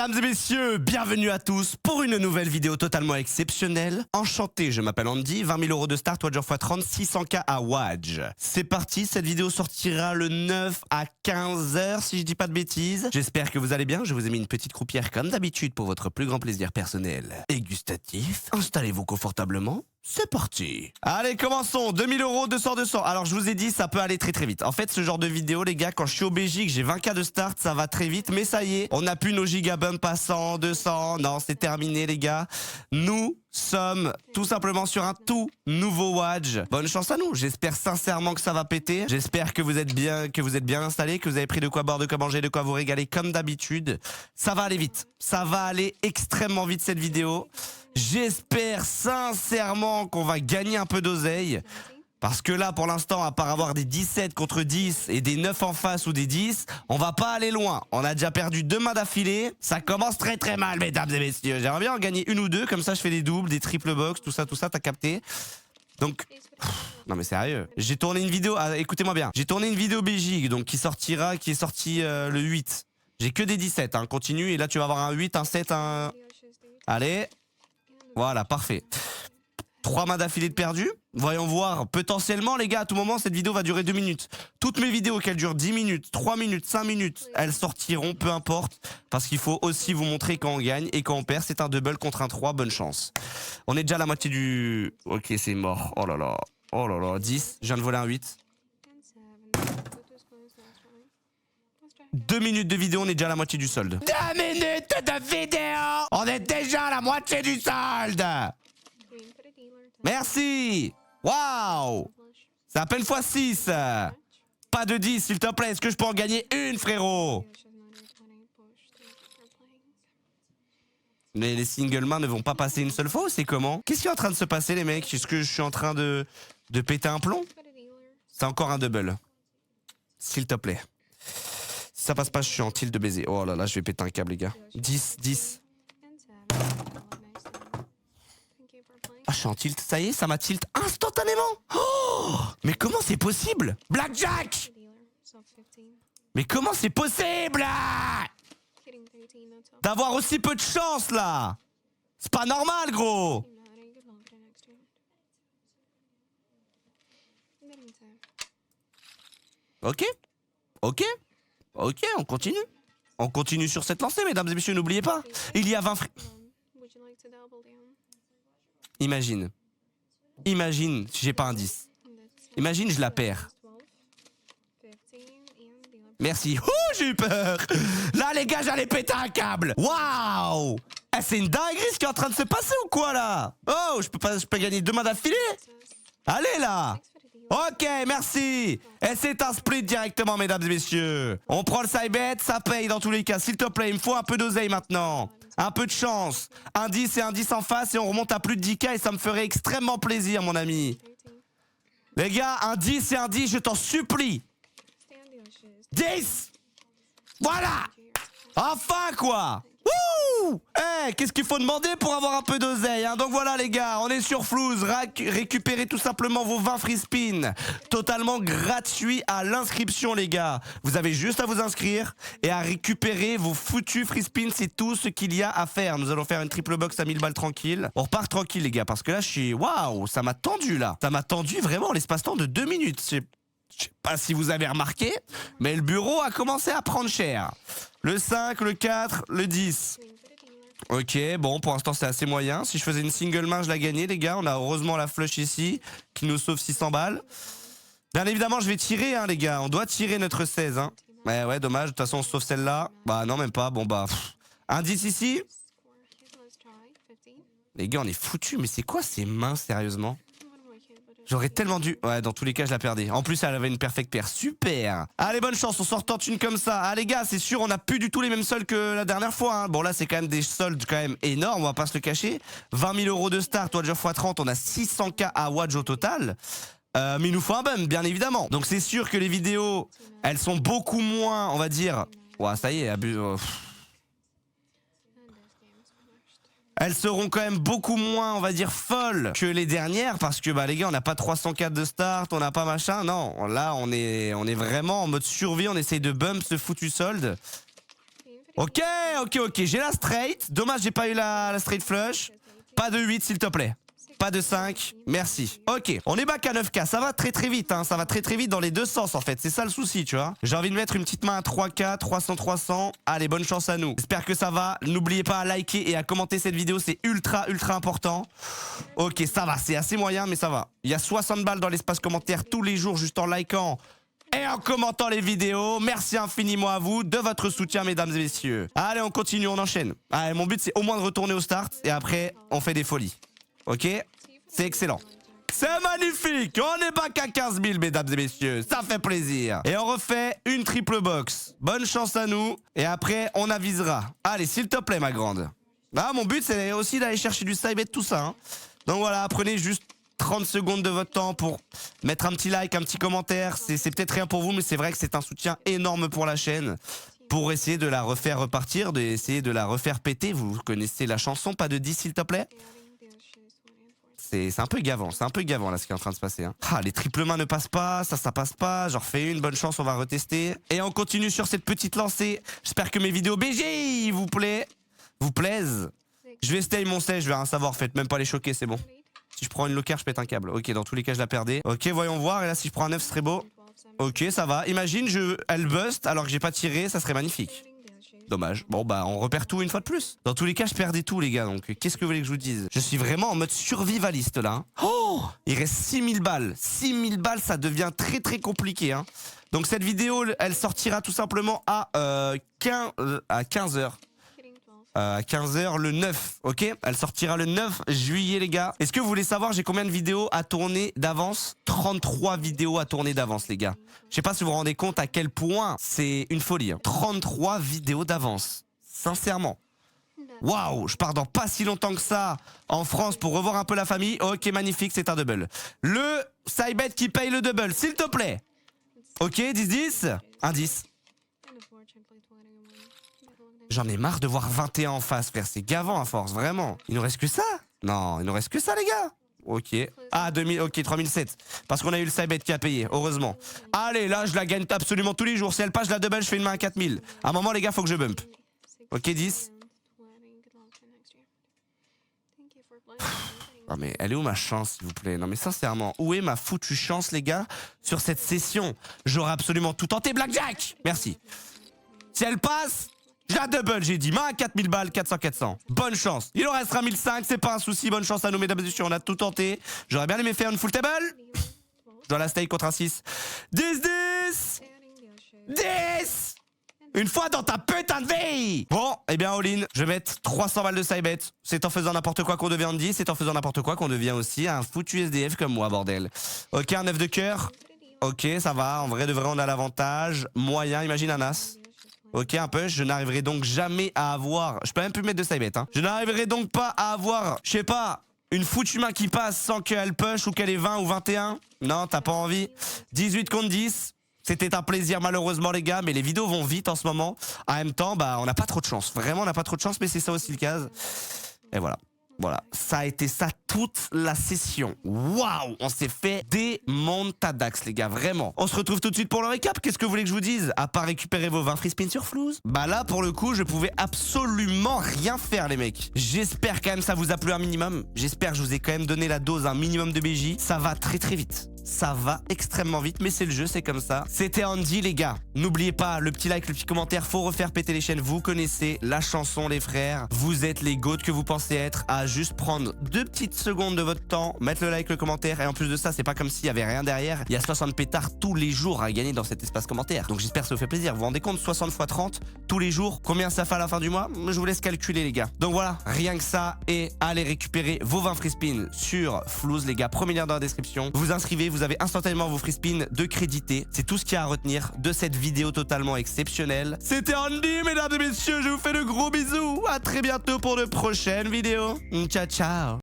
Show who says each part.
Speaker 1: mesdames et messieurs, bienvenue à tous pour une nouvelle vidéo totalement exceptionnelle. Enchanté, je m'appelle Andy, 20 000 € de start, Wadger x30, 600K à Wadge. C'est parti, cette vidéo sortira le 9 à 15h si je dis pas de bêtises. J'espère que vous allez bien, je vous ai mis une petite croupière comme d'habitude pour votre plus grand plaisir personnel et gustatif. Installez-vous confortablement. C'est parti. Allez, commençons. 2000 €, 200, 200. Alors, je vous ai dit, ça peut aller très très vite. En fait, ce genre de vidéo, les gars, quand je suis au BJ, que j'ai 20K de start, ça va très vite. Mais ça y est, on n'a plus nos gigabumps à 100, 200. Non, c'est terminé, les gars. Nous sommes tout simplement sur un tout nouveau Wadge. Bonne chance à nous. J'espère sincèrement que ça va péter. J'espère que vous êtes bien installés, que vous avez pris de quoi boire, de quoi manger, de quoi vous régaler comme d'habitude. Ça va aller vite. Ça va aller extrêmement vite cette vidéo. J'espère sincèrement qu'on va gagner un peu d'oseille. Parce que là, pour l'instant, à part avoir des 17 contre 10 et des 9 en face ou des 10, on va pas aller loin. On a déjà perdu 2 mains d'affilée. Ça commence très très mal, mesdames et messieurs. J'aimerais bien en gagner une ou deux. Comme ça, je fais des doubles, des triple box, tout ça, t'as capté. Donc, non mais sérieux. J'ai tourné une vidéo, écoutez-moi bien. J'ai tourné une vidéo BJ, donc qui est sortie le 8. J'ai que des 17, hein, continue. Et là, tu vas avoir un 8, un 7, un... Allez. Voilà, parfait. 3 mains d'affilée de perdu. Voyons voir. Potentiellement, les gars, à tout moment, cette vidéo va durer 2 minutes. Toutes mes vidéos, qu'elles durent 10 minutes, 3 minutes, 5 minutes, elles sortiront, peu importe. Parce qu'il faut aussi vous montrer quand on gagne et quand on perd. C'est un double contre un 3. Bonne chance. On est déjà à la moitié du... Ok, c'est mort. Oh là là. Oh là là. 10. Je viens de voler un 8. 2 minutes de vidéo, on est déjà à la moitié du solde. 2 minutes de vidéo, on est déjà à la moitié du solde. Merci. Waouh. C'est à peine x6. Pas de 10, s'il te plaît. Est-ce que je peux en gagner une, frérot? Mais les single mains ne vont pas passer une seule fois ou c'est comment? Qu'est-ce qui est en train de se passer, les mecs? Est-ce que je suis en train de péter un plomb? C'est encore un double. S'il te plaît. Si ça passe pas, je suis en tilt de baiser. Oh là là, je vais péter un câble, les gars. 10, 10. Ah, je suis en tilt. Ça y est, ça m'a tilt instantanément. Oh, mais comment c'est possible? Blackjack! Mais comment c'est possible d'avoir aussi peu de chance, là? C'est pas normal, gros. Ok. Ok. Ok, on continue. On continue sur cette lancée, mesdames et messieurs, n'oubliez pas. Il y a 20 Imagine. Imagine si j'ai pas un 10. Imagine, je la perds. Merci. Ouh, j'ai eu peur. Là, les gars, j'allais péter un câble. Waouh. Eh, c'est une dinguerie ce qui est en train de se passer ou quoi, là? Oh, je peux gagner 2 mains d'affilée. Allez, là. Ok, merci. Et c'est un split directement, mesdames et messieurs. On prend le side bet, ça paye dans tous les cas. S'il te plaît, il me faut un peu d'oseille maintenant. Un peu de chance. Un 10 et un 10 en face et on remonte à plus de 10K et ça me ferait extrêmement plaisir, mon ami. Les gars, un 10 et un 10, je t'en supplie. 10. Voilà. Enfin, quoi. Wouh! Eh, qu'est-ce qu'il faut demander pour avoir un peu d'oseille, hein? Donc voilà, les gars, on est sur Flouze. Récupérez tout simplement vos 20 free spins. Totalement gratuit à l'inscription, les gars. Vous avez juste à vous inscrire et à récupérer vos foutus free spins. C'est tout ce qu'il y a à faire. Nous allons faire une triple box à 1000 balles tranquille. On repart tranquille, les gars, parce que là, je suis... Waouh, ça m'a tendu, là. Ça m'a tendu vraiment l'espace-temps de 2 minutes. Je sais pas si vous avez remarqué, mais le bureau a commencé à prendre cher. Le 5, le 4, le 10. Ok, bon, pour l'instant, c'est assez moyen. Si je faisais une single main, je la gagnais, les gars. On a heureusement la flush ici, qui nous sauve 600 balles. Bien évidemment, je vais tirer, hein, les gars. On doit tirer notre 16, hein. Ouais, dommage. De toute façon, on sauve celle-là. Bah, non, même pas. Bon, bah... Un 10 ici. Les gars, on est foutus. Mais c'est quoi ces mains, sérieusement? J'aurais tellement dû... Ouais, dans tous les cas, je la perdais. En plus, elle avait une perfect paire. Super. Allez, bonne chance. On sort une comme ça. Ah, les gars, c'est sûr, on n'a plus du tout les mêmes soldes que la dernière fois, hein. Bon, là, c'est quand même des soldes quand même énormes. On va pas se le cacher. 20 000 € de start. Wadger x30. On a 600K à Wadge au total. Mais il nous faut un bum, bien évidemment. Donc, c'est sûr que les vidéos, elles sont beaucoup moins, on va dire... Ouais, ça y est, abus... Elles seront quand même beaucoup moins, on va dire, folles que les dernières parce que, bah, les gars, on n'a pas 304 de start, on n'a pas machin. Non, là, on est vraiment en mode survie, on essaye de bump ce foutu solde. Ok, ok, j'ai la straight. Dommage, j'ai pas eu la straight flush. Pas de 8, s'il te plaît. Pas de 5, merci. Ok, on est back à 9K, ça va très vite, hein. Ça va très vite dans les deux sens en fait, c'est ça le souci, tu vois. J'ai envie de mettre une petite main à 3K, 300. Allez, bonne chance à nous. J'espère que ça va, n'oubliez pas à liker et à commenter cette vidéo, c'est ultra important. Ok, ça va, c'est assez moyen mais ça va. Il y a 60 balles dans l'espace commentaire tous les jours juste en likant et en commentant les vidéos. Merci infiniment à vous de votre soutien, mesdames et messieurs. Allez, on continue, on enchaîne. Allez, mon but c'est au moins de retourner au start et après on fait des folies. Ok, c'est excellent. C'est magnifique. On est back à 15 000, mesdames et messieurs. Ça fait plaisir. Et on refait une triple box. Bonne chance à nous. Et après, on avisera. Allez, s'il te plaît, ma grande. Ah, mon but, c'est aussi d'aller chercher du side bet, tout ça. Hein. Donc voilà, prenez juste 30 secondes de votre temps pour mettre un petit like, un petit commentaire. C'est peut-être rien pour vous, mais c'est vrai que c'est un soutien énorme pour la chaîne. Pour essayer de la refaire repartir, d'essayer de la refaire péter. Vous connaissez la chanson, pas de 10, s'il te plaît. C'est un peu gavant là ce qui est en train de se passer. Hein. Ah, les triples mains ne passent pas, ça passe pas. J'en refais une, bonne chance, on va retester. Et on continue sur cette petite lancée. J'espère que mes vidéos BG vous plaisent. Je vais stay mon stage, je vais rien savoir, faites même pas les choquer, c'est bon. Si je prends une locker, je pète un câble. Ok, dans tous les cas, je la perdais. Ok, voyons voir. Et là, si je prends un 9, ce serait beau. Ok, ça va. Imagine, elle bust alors que j'ai pas tiré, ça serait magnifique. Dommage. Bon bah on repère tout une fois de plus. Dans tous les cas je perdais tout les gars, donc qu'est-ce que vous voulez que je vous dise? Je suis vraiment en mode survivaliste là. Hein. Oh, il reste 6000 balles. 6000 balles, ça devient très compliqué. Hein. Donc cette vidéo elle sortira tout simplement à 15h. À 15h le 9, ok? Elle sortira le 9 juillet les gars. Est-ce que vous voulez savoir j'ai combien de vidéos à tourner d'avance? 33 vidéos à tourner d'avance les gars. Je sais pas si vous vous rendez compte à quel point c'est une folie. Hein. 33 vidéos d'avance. Sincèrement. Waouh, je pars dans pas si longtemps que ça en France pour revoir un peu la famille. Ok, magnifique, c'est un double. Le side bet qui paye le double, s'il te plaît. Ok, 10-10. Un 10. J'en ai marre de voir 21 en face, frère. C'est gavant à force, vraiment. Il nous reste que ça? Non, il nous reste que ça, les gars. Ok. Ah, 2000, ok, 3007. Parce qu'on a eu le side bet qui a payé, heureusement. Allez, là, je la gagne absolument tous les jours. Si elle passe, je la double, je fais une main à 4000. À un moment, les gars, faut que je bump. Ok, 10. Non mais elle est où ma chance s'il vous plaît? Non mais sincèrement, où est ma foutue chance les gars sur cette session? J'aurais absolument tout tenté Blackjack. Merci. Si elle passe, je la double, j'ai dit. Main à 4000 balles, 400. Bonne chance. Il en restera 1005, c'est pas un souci. Bonne chance à nous mesdames et messieurs, on a tout tenté. J'aurais bien aimé faire une full table. Je dois la stake contre un 6. 10. Une fois dans ta putain de vie. Bon, eh bien all-in, je vais mettre 300 balles de side bet. C'est en faisant n'importe quoi qu'on devient Andy, c'est en faisant n'importe quoi qu'on devient aussi un foutu SDF comme moi, bordel. Ok, un 9 de cœur. Ok, ça va, en vrai de vrai on a l'avantage. Moyen, imagine un as. Ok, un push, je n'arriverai donc jamais à avoir... Je peux même plus mettre de side bet, hein. Je n'arriverai donc pas à avoir, je sais pas, une foutue main qui passe sans qu'elle push ou qu'elle ait 20 ou 21. Non, t'as pas envie. 18 contre 10. C'était un plaisir malheureusement les gars, mais les vidéos vont vite en ce moment. En même temps, bah on n'a pas trop de chance. Vraiment, on n'a pas trop de chance, mais c'est ça aussi le cas. Et voilà. Voilà, ça a été ça toute la session. Waouh, on s'est fait des montadax les gars, vraiment. On se retrouve tout de suite pour le récap. Qu'est-ce que vous voulez que je vous dise? À part récupérer vos 20 free spins sur Flouze. Bah là, pour le coup, je pouvais absolument rien faire les mecs. J'espère quand même ça vous a plu un minimum. J'espère que je vous ai quand même donné la dose, un minimum de BJ. Ça va très vite. Ça va extrêmement vite, mais c'est le jeu, c'est comme ça. C'était Andy les gars. N'oubliez pas, le petit like, le petit commentaire, faut refaire péter les chaînes. Vous connaissez la chanson les frères. Vous êtes les goats que vous pensez être. À juste prendre 2 petites secondes de votre temps, mettre le like, le commentaire. Et en plus de ça, c'est pas comme s'il y avait rien derrière. Il y a 60 pétards tous les jours à gagner dans cet espace commentaire. Donc j'espère que ça vous fait plaisir. Vous vous rendez compte, 60 x 30 tous les jours. Combien ça fait à la fin du mois? Je vous laisse calculer les gars. Donc voilà, rien que ça. Et allez récupérer vos 20 free spins sur Flouze les gars. Premier lien dans la description. Vous inscrivez, vous avez instantanément vos free spins de crédité. C'est tout ce qu'il y a à retenir de cette vidéo totalement exceptionnelle. C'était Andy, mesdames et messieurs. Je vous fais de gros bisous. À très bientôt pour de prochaines vidéos. Ciao, ciao.